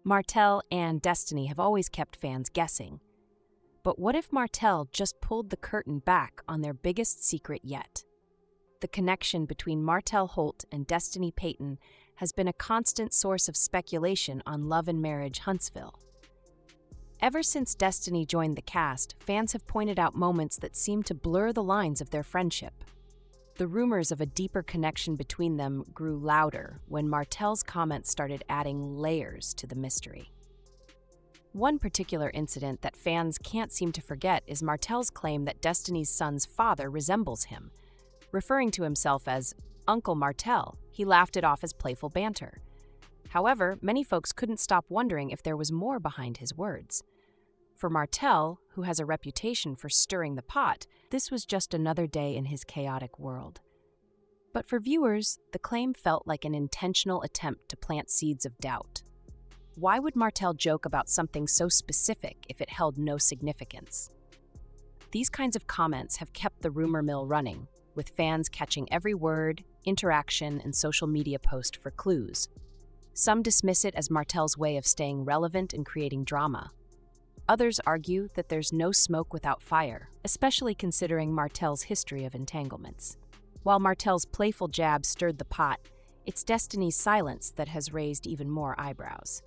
Martell and Destiny have always kept fans guessing. But what if Martell just pulled the curtain back on their biggest secret yet? The connection between Martell Holt and Destiny Payton has been a constant source of speculation on Love and Marriage Huntsville. Ever since Destiny joined the cast, fans have pointed out moments that seem to blur the lines of their friendship. The rumors of a deeper connection between them grew louder when Martell's comments started adding layers to the mystery. One particular incident that fans can't seem to forget is Martell's claim that Destiny's son's father resembles him. Referring to himself as Uncle Martell, he laughed it off as playful banter. However, many folks couldn't stop wondering if there was more behind his words. For Martell, who has a reputation for stirring the pot, this was just another day in his chaotic world. But for viewers, the claim felt like an intentional attempt to plant seeds of doubt. Why would Martell joke about something so specific if it held no significance? These kinds of comments have kept the rumor mill running, with fans catching every word, interaction, and social media post for clues. Some dismiss it as Martell's way of staying relevant and creating drama. Others argue that there's no smoke without fire, especially considering Martell's history of entanglements. While Martell's playful jab stirred the pot, it's Destiny's silence that has raised even more eyebrows.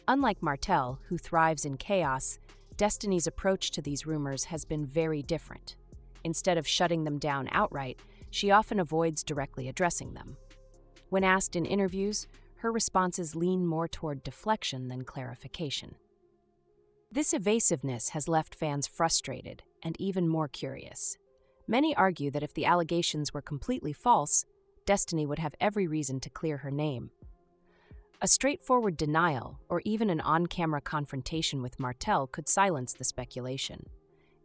Unlike Martell, who thrives in chaos, Destiny's approach to these rumors has been very different. Instead of shutting them down outright, she often avoids directly addressing them. When asked in interviews, her responses lean more toward deflection than clarification. This evasiveness has left fans frustrated and even more curious. Many argue that if the allegations were completely false, Destiny would have every reason to clear her name. A straightforward denial or even an on-camera confrontation with Martell could silence the speculation.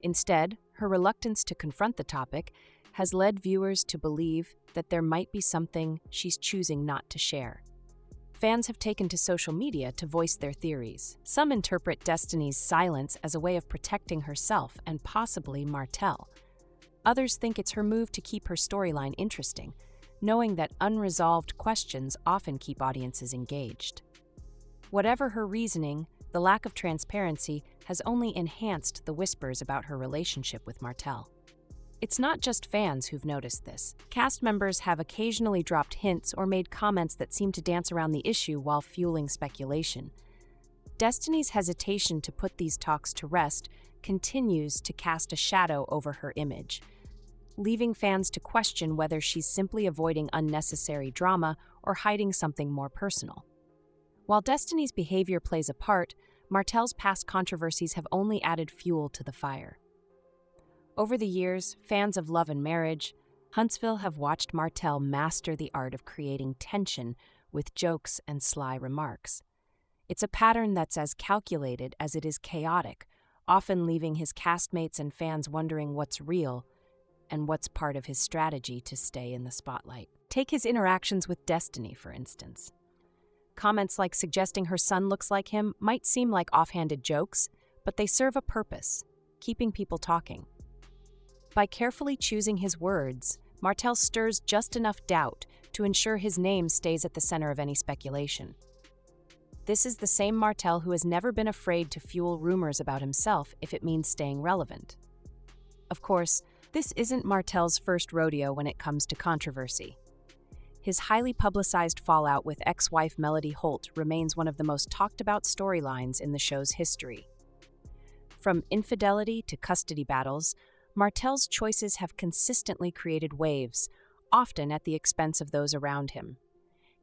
Instead, her reluctance to confront the topic has led viewers to believe that there might be something she's choosing not to share. Fans have taken to social media to voice their theories. Some interpret Destiny's silence as a way of protecting herself and possibly Martell. Others think it's her move to keep her storyline interesting, knowing that unresolved questions often keep audiences engaged. Whatever her reasoning, the lack of transparency has only enhanced the whispers about her relationship with Martell. It's not just fans who've noticed this. Cast members have occasionally dropped hints or made comments that seem to dance around the issue while fueling speculation. Destiny's hesitation to put these talks to rest continues to cast a shadow over her image, leaving fans to question whether she's simply avoiding unnecessary drama or hiding something more personal. While Destiny's behavior plays a part, Martell's past controversies have only added fuel to the fire. Over the years, fans of Love and Marriage, Huntsville have watched Martell master the art of creating tension with jokes and sly remarks. It's a pattern that's as calculated as it is chaotic, often leaving his castmates and fans wondering what's real and what's part of his strategy to stay in the spotlight. Take his interactions with Destiny, for instance. Comments like suggesting her son looks like him might seem like offhanded jokes, but they serve a purpose, keeping people talking. By carefully choosing his words, Martell stirs just enough doubt to ensure his name stays at the center of any speculation. This is the same Martell who has never been afraid to fuel rumors about himself if it means staying relevant. Of course, this isn't Martell's first rodeo when it comes to controversy. His highly publicized fallout with ex-wife Melody Holt remains one of the most talked-about storylines in the show's history. From infidelity to custody battles, Martell's choices have consistently created waves, often at the expense of those around him.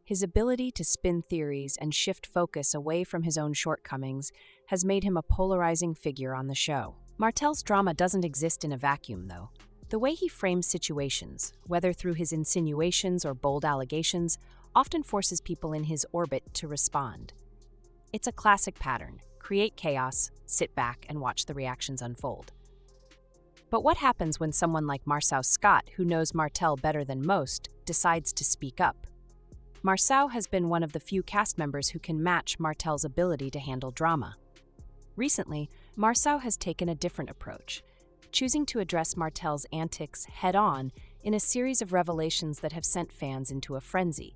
His ability to spin theories and shift focus away from his own shortcomings has made him a polarizing figure on the show. Martell's drama doesn't exist in a vacuum, though. The way he frames situations, whether through his insinuations or bold allegations, often forces people in his orbit to respond. It's a classic pattern: create chaos, sit back, and watch the reactions unfold. But what happens when someone like Marsau Scott, who knows Martell better than most, decides to speak up? Marsau has been one of the few cast members who can match Martell's ability to handle drama. Recently, Marsau has taken a different approach, choosing to address Martell's antics head-on in a series of revelations that have sent fans into a frenzy.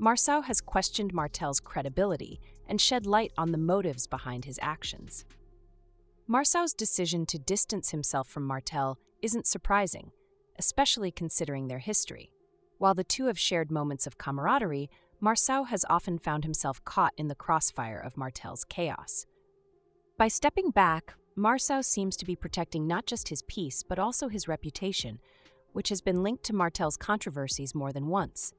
Marsau has questioned Martell's credibility and shed light on the motives behind his actions. Marsau's decision to distance himself from Martell isn't surprising, especially considering their history. While the two have shared moments of camaraderie, Marsau has often found himself caught in the crossfire of Martell's chaos. By stepping back, Marsau seems to be protecting not just his peace but also his reputation, which has been linked to Martell's controversies more than once.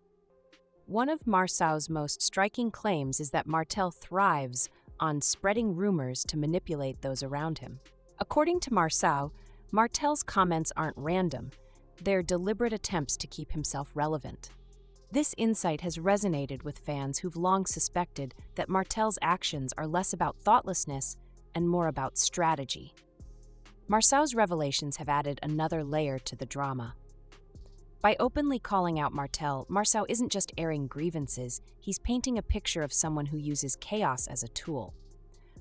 One of Marsau's most striking claims is that Martell thrives on spreading rumors to manipulate those around him. According to Marsau, Martell's comments aren't random, they're deliberate attempts to keep himself relevant. This insight has resonated with fans who've long suspected that Martell's actions are less about thoughtlessness and more about strategy. Marsau's revelations have added another layer to the drama. By openly calling out Martell, Marsau isn't just airing grievances, he's painting a picture of someone who uses chaos as a tool.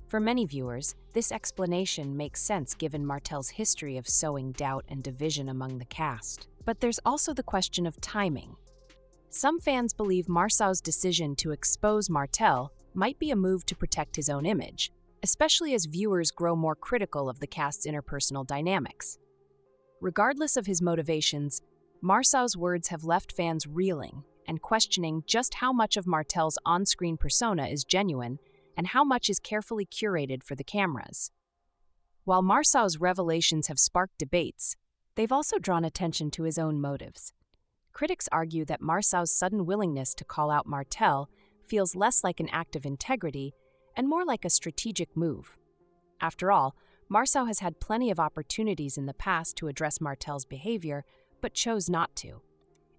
For many viewers, this explanation makes sense given Martell's history of sowing doubt and division among the cast. But there's also the question of timing. Some fans believe Marsau's decision to expose Martell might be a move to protect his own image, especially as viewers grow more critical of the cast's interpersonal dynamics. Regardless of his motivations, Marsau's words have left fans reeling and questioning just how much of Martell's on-screen persona is genuine and how much is carefully curated for the cameras. While Marsau's revelations have sparked debates, they've also drawn attention to his own motives. Critics argue that Marsau's sudden willingness to call out Martell feels less like an act of integrity and more like a strategic move. After all, Marsau has had plenty of opportunities in the past to address Martell's behavior, but chose not to.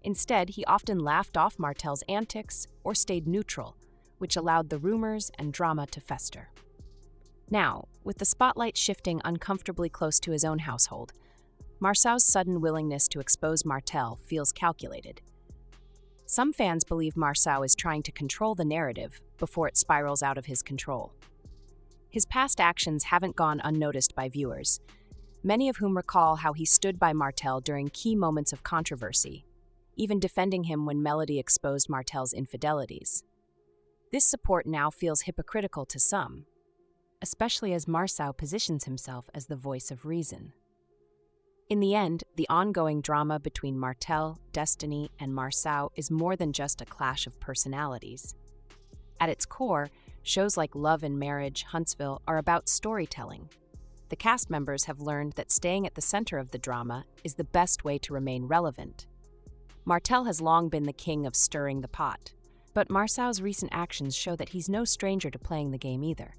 Instead, he often laughed off Martell's antics or stayed neutral, which allowed the rumors and drama to fester. Now, with the spotlight shifting uncomfortably close to his own household, Marsau's sudden willingness to expose Martell feels calculated. Some fans believe Marsau is trying to control the narrative before it spirals out of his control. His past actions haven't gone unnoticed by viewers, many of whom recall how he stood by Martell during key moments of controversy, even defending him when Melody exposed Martell's infidelities. This support now feels hypocritical to some, especially as Marsau positions himself as the voice of reason. In the end, the ongoing drama between Martell, Destiny, and Marsau is more than just a clash of personalities. At its core, shows like Love and Marriage, Huntsville are about storytelling. The cast members have learned that staying at the center of the drama is the best way to remain relevant. Martell has long been the king of stirring the pot, but Marsau's recent actions show that he's no stranger to playing the game either.